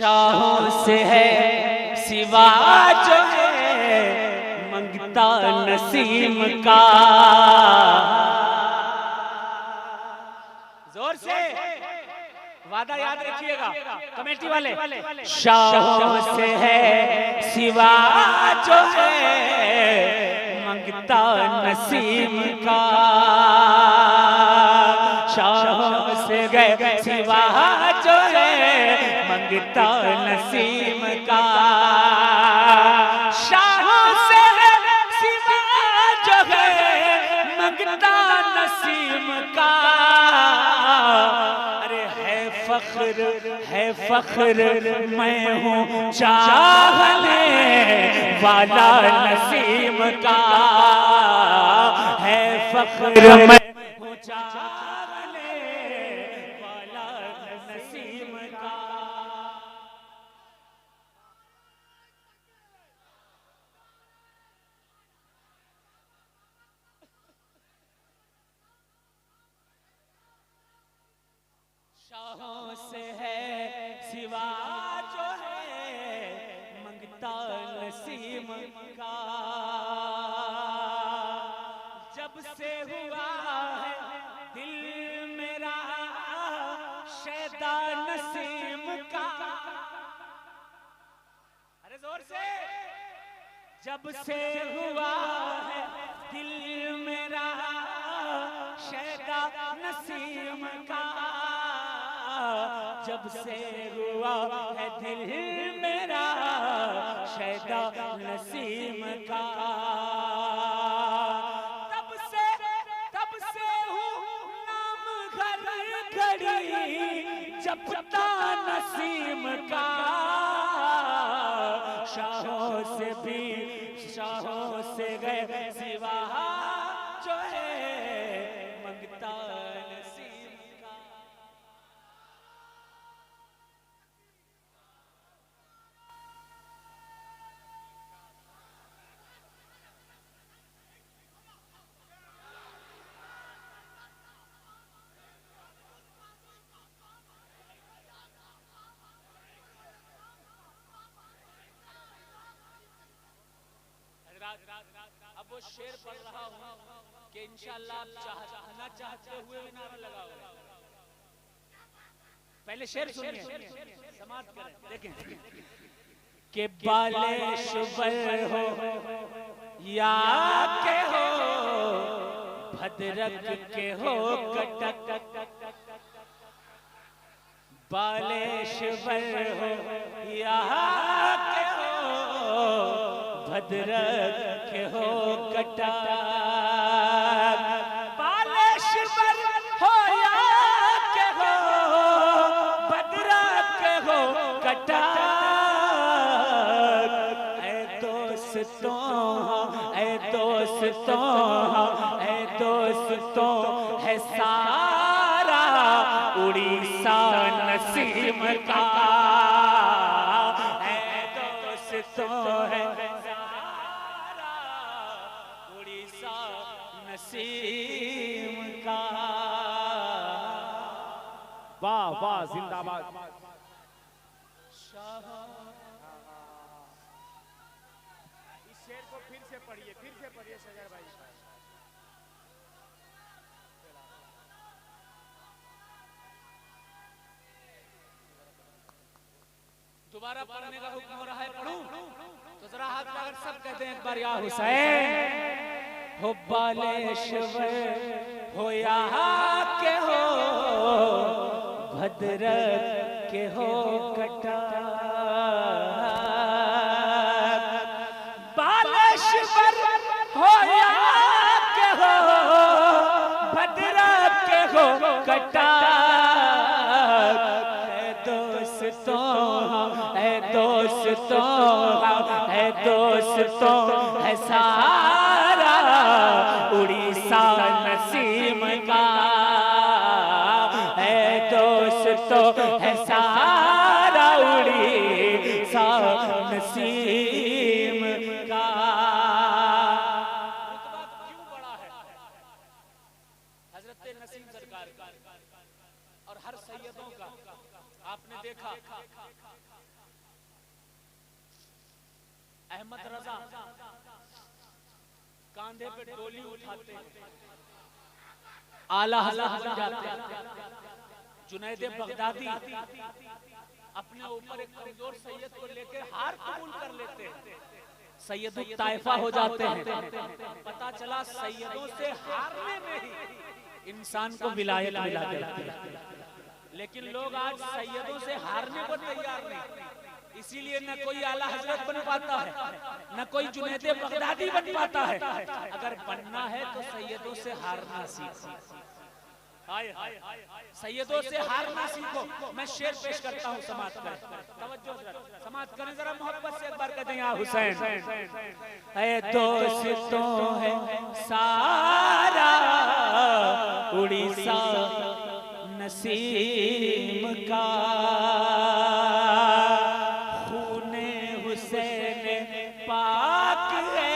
शाहों से है सिवा जो है मंगता नसीम का। जोर से वादा याद रखिएगा कमेटी वाले। शाहों से है सिवा जो है मंगता नसीम का। शाहों से गए सिवा जो है मंगता नसीम का। शाहों से सिवा जो है मंगता नसीम का। अरे है फख्र मैं हूँ चाहने वाला नसीम का। है फख्र मैं हूँ चाहने वाला नसीम का। शाहों से है सिवा जो है मंगता नसीम का। जब से हुआ है दिल मेरा शैदा नसीम का। अरे जोर से। जब से हुआ है दिल मेरा शैदा नसीम का। जब से हुआ है दिल मेरा शैदा नसीम का। तब से हूँ नाम घर घड़ी जपता नसीम का। शाहों से गए सिवा जो है मंगता नसीम का। अब वो शेर पढ़ रहा हूँ कि इंशाअल्लाह आप चाहते हुए भी नारा लगाओ। पहले शेर सुनिए समाप्त करें। देखें कि बालेश्वर हो या के हो भद्रक के हो कटक। बालेश्वर हो या के हो भद्रक के हो कटक। बालेश्वर हो या के हो भद्रक के हो कटक। ऐ दोस्तों है सारा उड़ीसा नसीम का। ऐ दोस्तों है सारा उड़ीसा नसीम का। वाह वाह जिंदाबाद। इस शेर को फिर से पढ़िए सगर भाई। दोबारा पढ़ने का हुक्म हो रहा है। पढ़ूं तो जरा हाथ अगर सब कहते हैं एक बार या हुसैन हो बालेश्वर हो या के हो भद्रक के हो कटक। बालेश्वर हो या के हो भद्रक के हो कटक। दोस्तों है सारा उड़ीसा नसीम का। है दोस्तों है सारा उड़ीसा नसीम का। क्यों बड़ा है हजरत नसीम सरकार का और हर सैयदों का। आपने देखा अहमद रजा कांधे पे डोली उठाते हैं, आला हजरत बन जाते हैं। जुनैद बगदादी अपने ऊपर एक कमजोर सैयद को लेकर हार कबूल कर लेते हैं, सैयद ताइफा हो जाते हैं। पता चला सैयदों से हारने में ही इंसान को विलायत मिला देती है। लेकिन लोग आज सैयदों से हारने को तैयार नहीं, इसीलिए न कोई आला हजरत बन पाता है, न कोई जुनैद बगदादी बन पाता है। अगर बनना है तो सैयदों से हारना सीखो, सैयदों से हारना सीखो। मैं शेर पेश करता हूँ, समाज करें, तवज्जो से समाज करें जरा, मोहब्बत से एक बार कहते हैं या हुसैन। ऐ दोस्तों है सारा उड़ीसा नसीम का, खूने हुसैन पाक है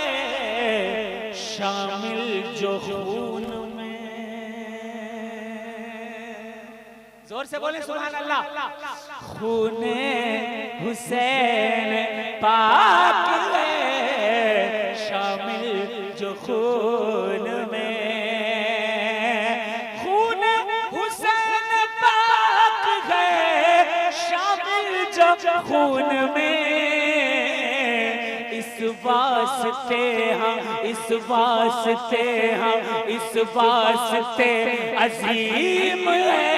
शामिल जो खून में। जोर से बोले सुभान अल्लाह। खूने हुसैन पाक है शामिल जो खून में, खूने हुसैन पाक है शामिल जो खून में। इस वास्ते हम, इस वास्ते हम, इस वास्ते अजीम है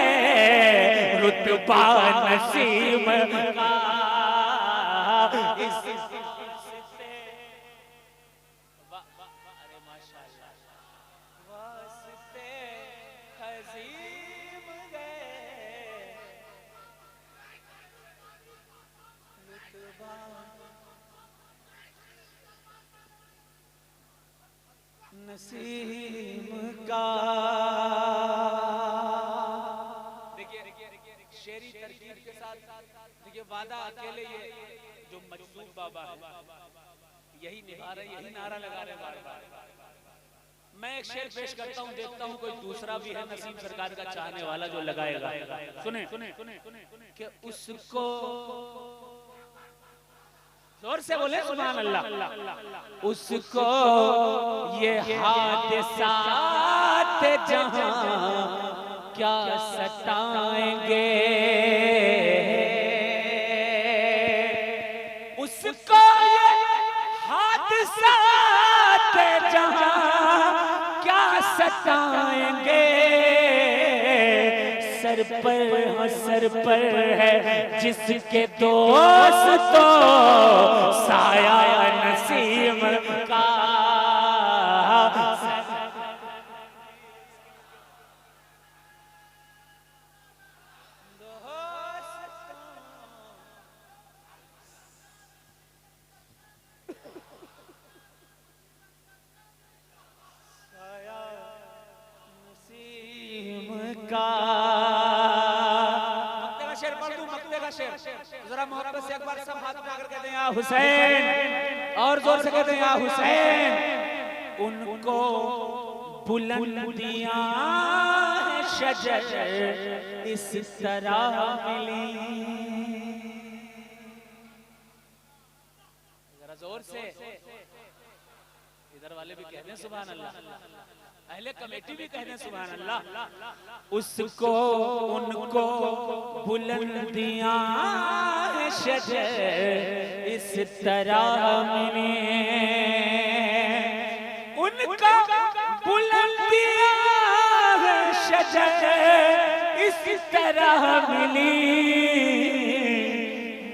रुतबा नसीम का। इस वास्ते, अरे माशाअल्लाह, वास्ते अजीम है रुतबा नसीम का। देखिए शेरी तरकीब के साथ देखिए, वादा अकेले ये जो मजसूब बाबा है यही निभा रहे, यही नारा लगा रहे बार बार। मैं एक शेर पेश करता हूँ, देखता हूँ कोई दूसरा भी है नसीम सरकार का चाहने वाला जो लगाएगा। सुने कि उसको जोर से बोले सुभान अल्लाह। उसको ये हादसात जहां क्या सताएंगे, उसको ये हादसात जहां क्या सताएंगे। सर पर, हाँ सर पर है जिसके दोस्तों साया नसीम का। जरा मोहब्बत से एक बार सब हाथ उठाकर कहते हैं या हुसैन, और जोर से कहते हैं या हुसैन। उनको बुलंदियां शजर इस तरह मिली, जरा जोर से, इधर वाले भी कहते हैं सुभान अल्लाह, अहले कमेटी भी कहते हैं सुभान अल्लाह। उसको उनको बुलंदियां शजर इस तरह मिली, उनका बुलंदियां शजर इस तरह मिली।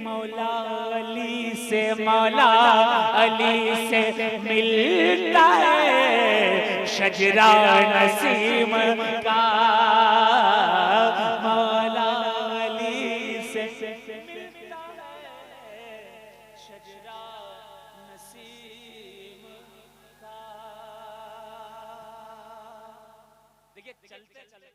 मौला अली से, मौला अली से मिलता है शजरा नसीम का। मौला अली से मिलता है शजरा नसीम का। देखिए चलते चलते